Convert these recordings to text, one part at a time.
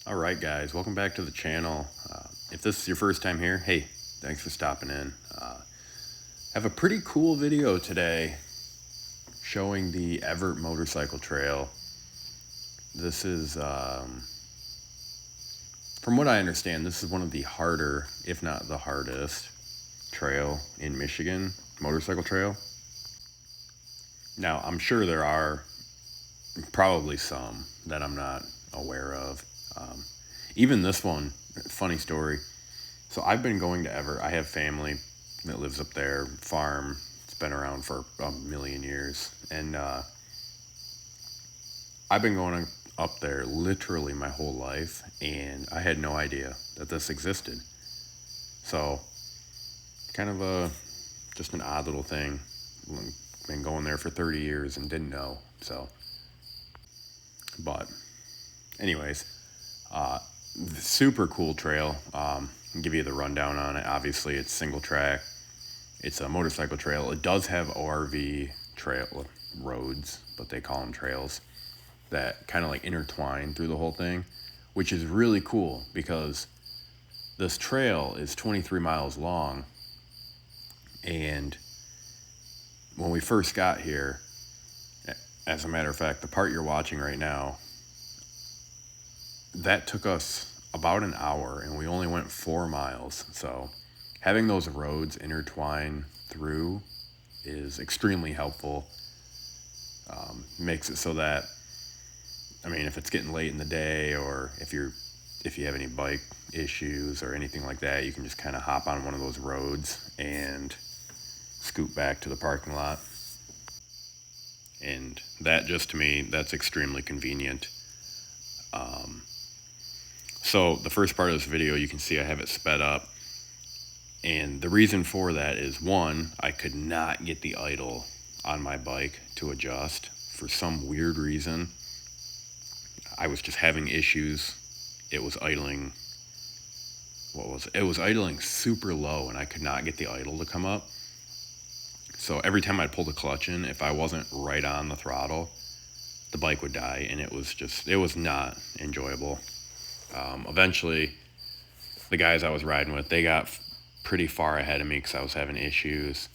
Alright guys, welcome back to the channel. If this is your first time here, hey, thanks for stopping in. I have a pretty cool video today showing the Evart motorcycle trail. This is, from what I understand, this is one of the harder, if not the hardest, trail in Michigan, motorcycle trail. Now, I'm sure there are probably some that I'm not aware of. Even this one, funny story. So I've been going to Evart. I have family that lives up there, farm. It's been around for a million years. And I've been going up there literally my whole life, and I had no idea that this existed. So kind of just an odd little thing. Been going there for 30 years and didn't know. So, but anyways, super cool trail. I'll give you the rundown on it. Obviously, it's single track. It's a motorcycle trail. It does have ORV trail roads, but they call them trails, that kind of like intertwine through the whole thing, which is really cool because this trail is 23 miles long. And when we first got here, as a matter of fact, the part you're watching right now, that took us about an hour, and we only went 4 miles. So having those roads intertwine through is extremely helpful. Makes it so that, I mean, if it's getting late in the day, or if you have any bike issues or anything like that, you can just kind of hop on one of those roads and scoot back to the parking lot. And that, just to me, that's extremely convenient. So the first part of this video, you can see I have it sped up. And the reason for that is, one, I could not get the idle on my bike to adjust for some weird reason. I was just having issues. It was idling. It was idling super low, and I could not get the idle to come up. So every time I'd pull the clutch in, if I wasn't right on the throttle, the bike would die, and it was not enjoyable. Eventually, the guys I was riding with, they got pretty far ahead of me because I was having issues.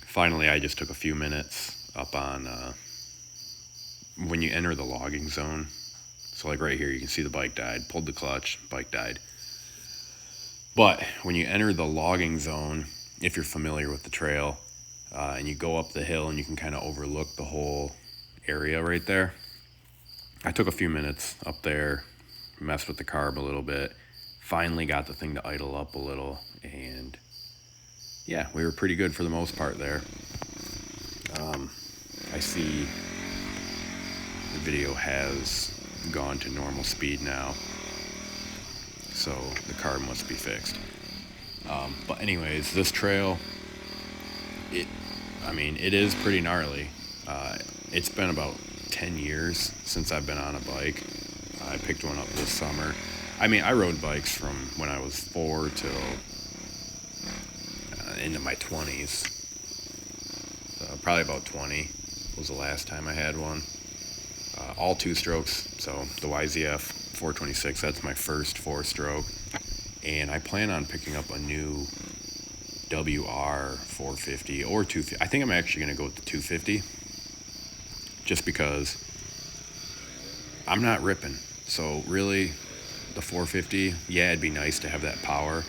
Finally, I just took a few minutes up on when you enter the logging zone. So like right here, you can see the bike died. Pulled the clutch, bike died. But when you enter the logging zone, if you're familiar with the trail, and you go up the hill and you can kind of overlook the whole area right there. I took a few minutes up there, messed with the carb a little bit, finally got the thing to idle up a little, and yeah, we were pretty good for the most part there. I see the video has gone to normal speed now, so the carb must be fixed. But anyways, this trail, it is pretty gnarly. It's been about 10 years since I've been on a bike. I picked one up this summer. I mean, I rode bikes from when I was 4 till into my 20s. Probably about 20 was the last time I had one. All 2-strokes, so the YZF 426, that's my first 4-stroke. And I plan on picking up a new WR 450 or 250. I think I'm actually going to go with the 250, just because I'm not ripping. So really, the 450, yeah, it'd be nice to have that power,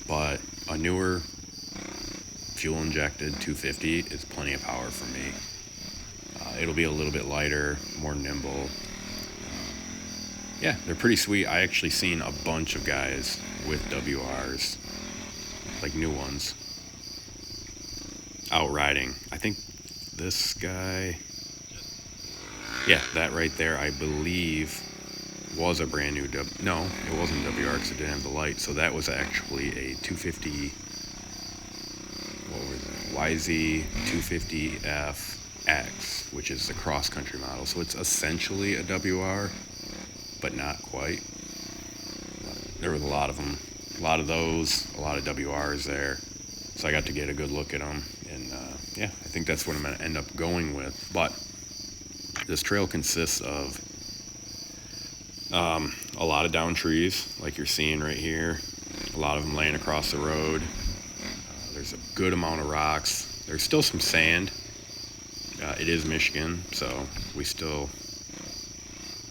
but a newer fuel injected 250 is plenty of power for me. It'll be a little bit lighter, more nimble. Yeah, they're pretty sweet. I actually seen a bunch of guys with WRs, like new ones, out riding. I think this guy, yeah, that right there, I believe was a brand new no, it wasn't WR because it didn't have the light. So that was actually a 250, what was it, YZ 250FX, which is the cross-country model. So it's essentially a WR, but not quite. There was a lot of them, a lot of those, a lot of WRs there. So I got to get a good look at them, and yeah, I think that's what I'm going to end up going with. But this trail consists of A lot of down trees, like you're seeing right here. A lot of them laying across the road. There's a good amount of rocks. There's still some sand. It is Michigan, so we still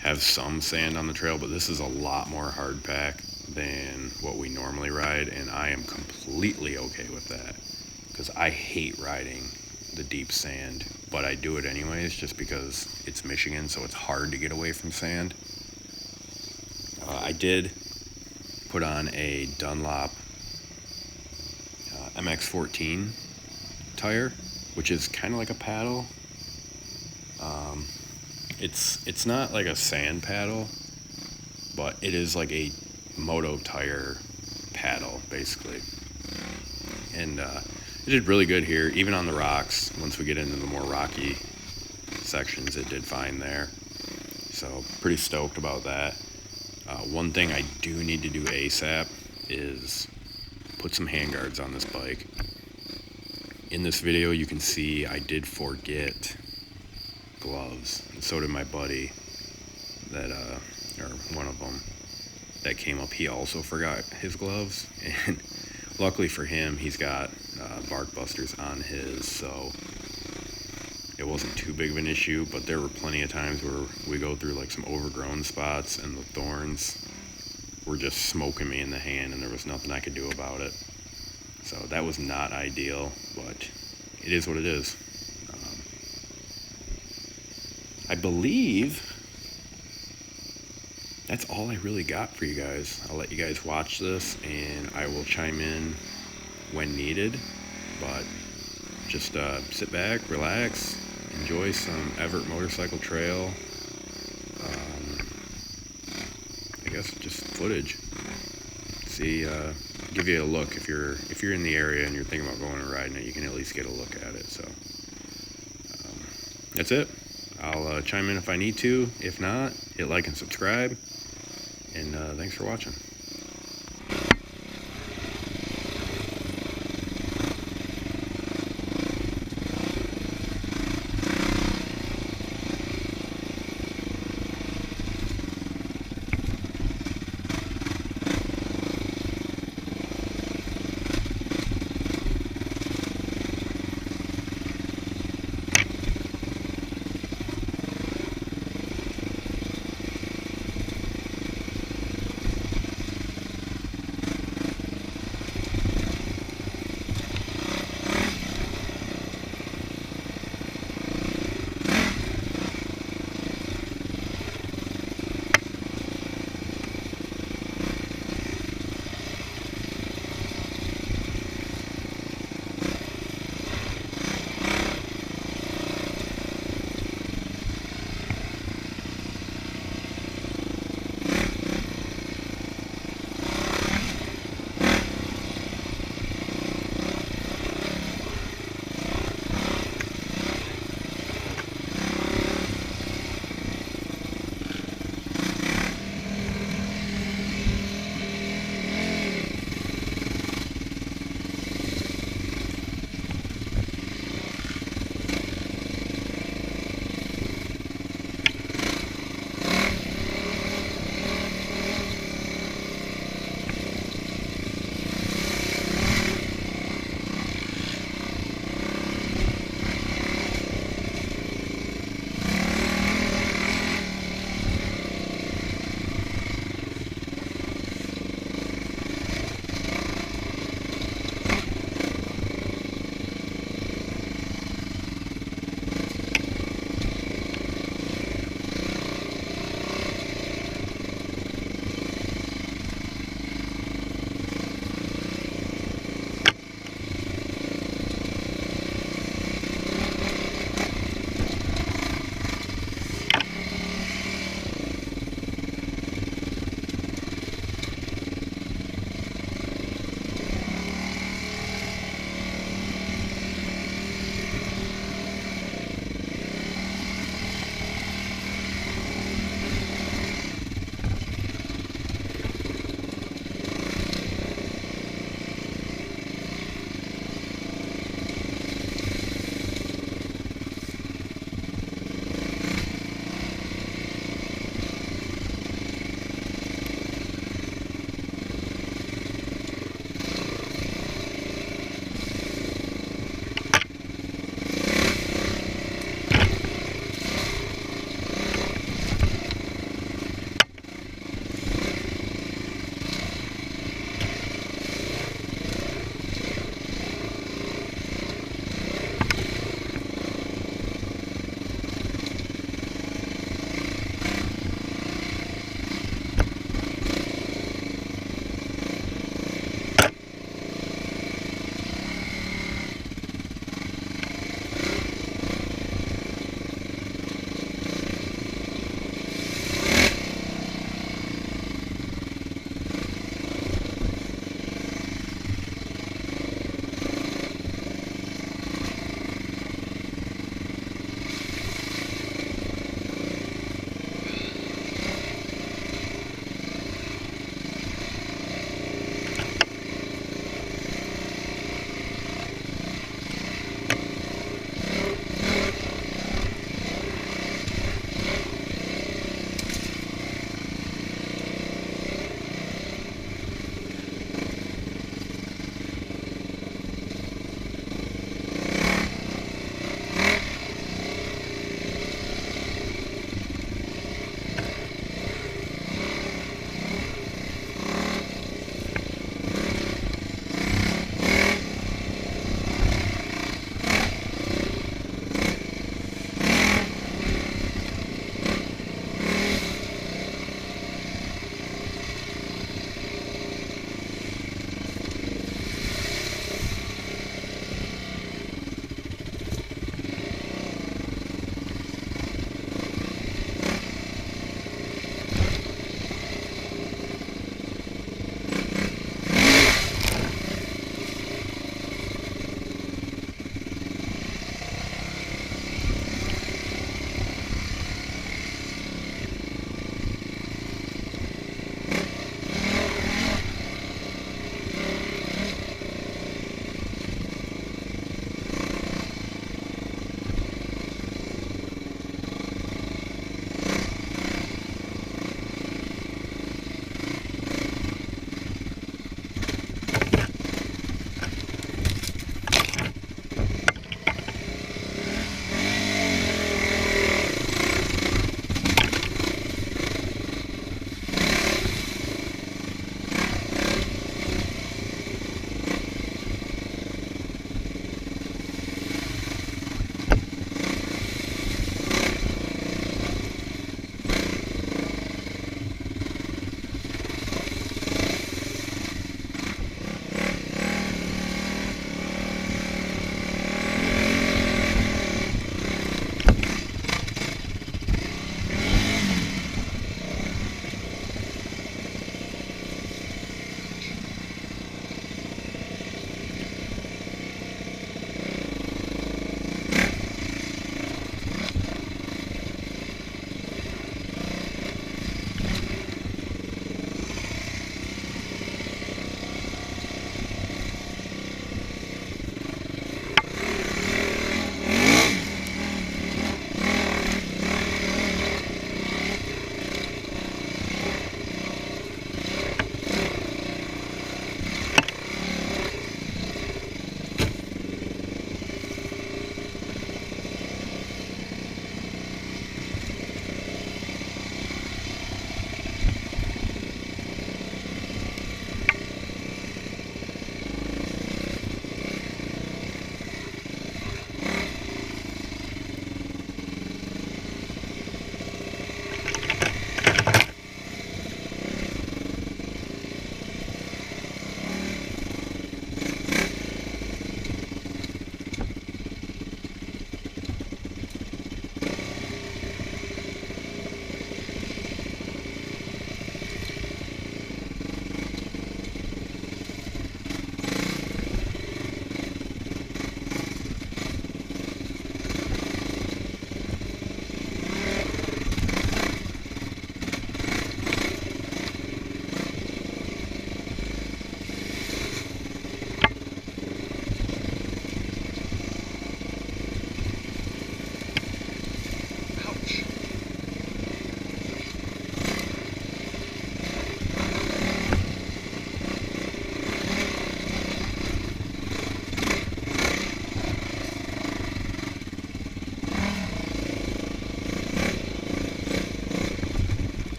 have some sand on the trail, but this is a lot more hard pack than what we normally ride, and I am completely okay with that because I hate riding the deep sand, but I do it anyways just because it's Michigan, so it's hard to get away from sand. I did put on a Dunlop MX-14 tire, which is kind of like a paddle. It's not like a sand paddle, but it is like a Moto tire paddle, basically. And it did really good here, even on the rocks. Once we get into the more rocky sections, it did fine there. So pretty stoked about that. One thing I do need to do ASAP is put some handguards on this bike. In this video, you can see I did forget gloves, and so did my buddy that or one of them that came up. He also forgot his gloves, and luckily for him, he's got bark busters on his, so it wasn't too big of an issue. But there were plenty of times where we go through like some overgrown spots and the thorns were just smoking me in the hand, and there was nothing I could do about it. So that was not ideal, but it is what it is. I believe that's all I really got for you guys. I'll let you guys watch this, and I will chime in when needed. But just sit back, relax, enjoy some Evart motorcycle trail. I guess just footage. See, give you a look if you're in the area and you're thinking about going and riding it. You can at least get a look at it. So that's it. I'll chime in if I need to. If not, hit like and subscribe. And thanks for watching.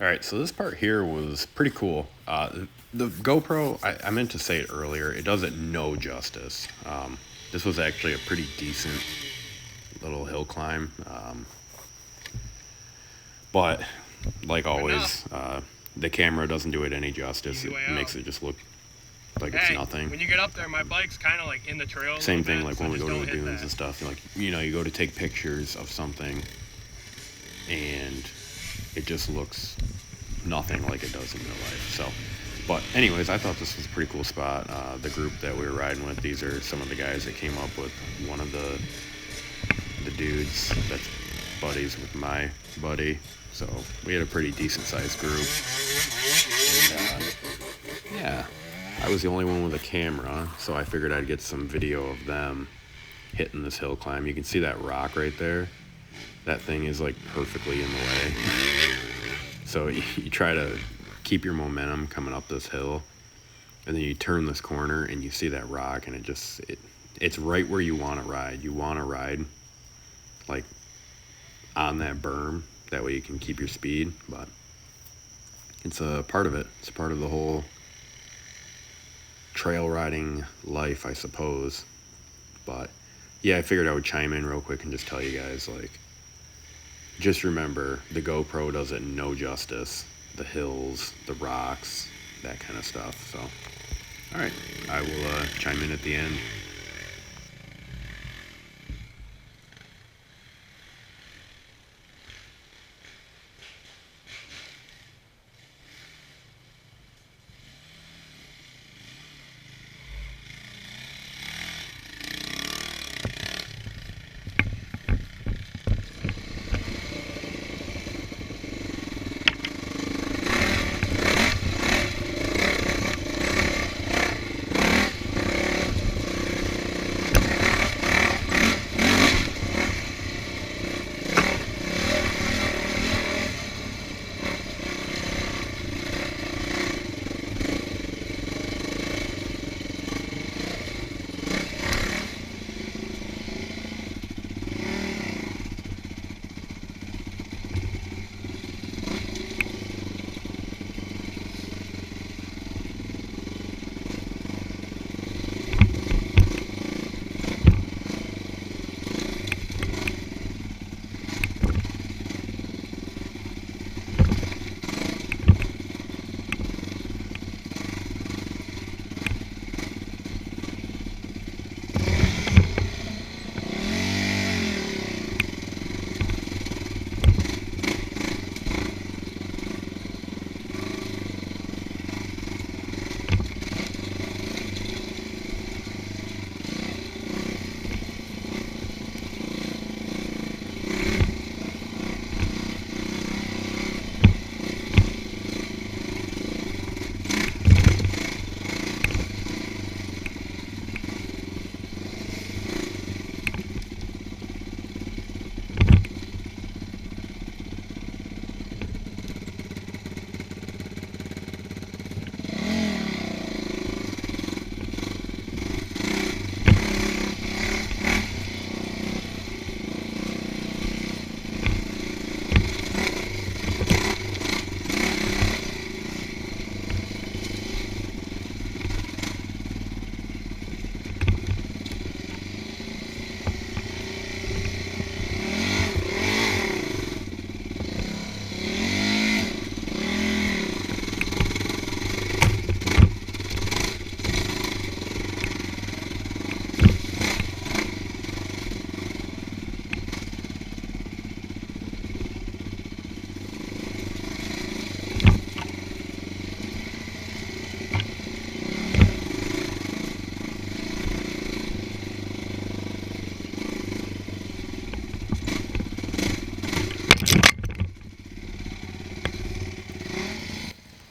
All right, so this part here was pretty cool. The GoPro, I meant to say it earlier, it does it no justice. This was actually a pretty decent little hill climb. But like always, the camera doesn't do it any justice. It makes it just look like it's nothing. When you get up there, my bike's kind of like in the trail. Same thing like when we go to the dunes and stuff. Like, you know, you go to take pictures of something and it just looks nothing like it does in real life. So, but anyways, I thought this was a pretty cool spot. The group that we were riding with, these are some of the guys that came up with one of the dudes that's buddies with my buddy. So we had a pretty decent sized group. And, yeah, I was the only one with a camera, so I figured I'd get some video of them hitting this hill climb. You can see that rock right there. That thing is like perfectly in the way. So you try to keep your momentum coming up this hill, and then you turn this corner and you see that rock, and it's right where you want to ride. You want to ride like on that berm, that way you can keep your speed. But it's a part of it. It's a part of the whole trail riding life, I suppose. But yeah, I figured I would chime in real quick and just tell you guys, like, just remember, the GoPro does it no justice. The hills, the rocks, that kind of stuff. So, all right, I will chime in at the end.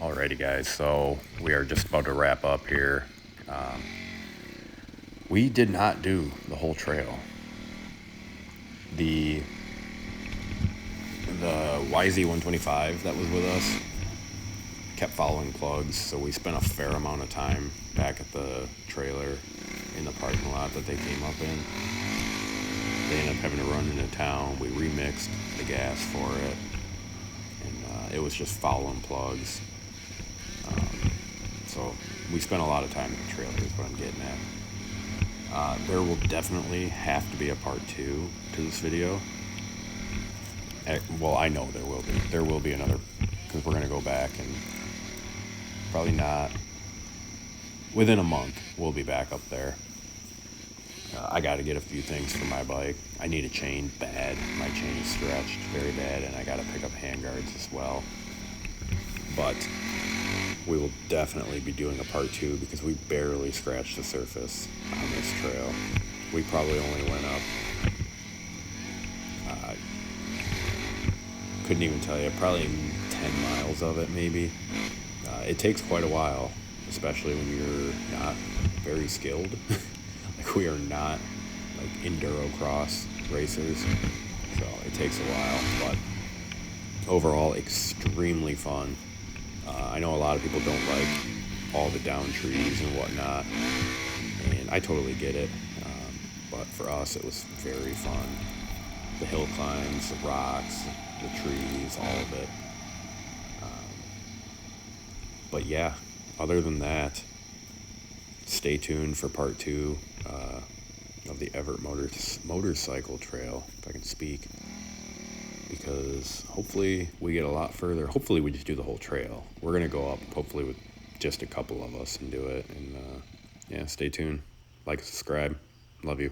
Alrighty, guys, so we are just about to wrap up here. We did not do the whole trail. The YZ125 that was with us kept following plugs, so we spent a fair amount of time back at the trailer in the parking lot that they came up in. They ended up having to run into town. We remixed the gas for it, and It was just following plugs. So we spent a lot of time in the trailer is what I'm getting at. There will definitely have to be a part 2 to this video. Well, I know there will be. There will be another, because we're going to go back and probably not, within a month, we'll be back up there. I got to get a few things for my bike. I need a chain bad. My chain is stretched very bad, and I got to pick up handguards as well. But we will definitely be doing a part 2 because we barely scratched the surface on this trail. We probably only went up, couldn't even tell you, probably 10 miles of it maybe. It takes quite a while, especially when you're not very skilled. Like, we are not like enduro cross racers, so it takes a while, but overall extremely fun. I know a lot of people don't like all the down trees and whatnot, and I totally get it, but for us it was very fun. The hill climbs, the rocks, the trees, all of it. But yeah, other than that, stay tuned for part 2 of the Evart motorcycle trail, if I can speak, because hopefully we get a lot further. Hopefully we just do the whole trail. We're going to go up hopefully with just a couple of us and do it. And yeah, stay tuned. Like, subscribe. Love you.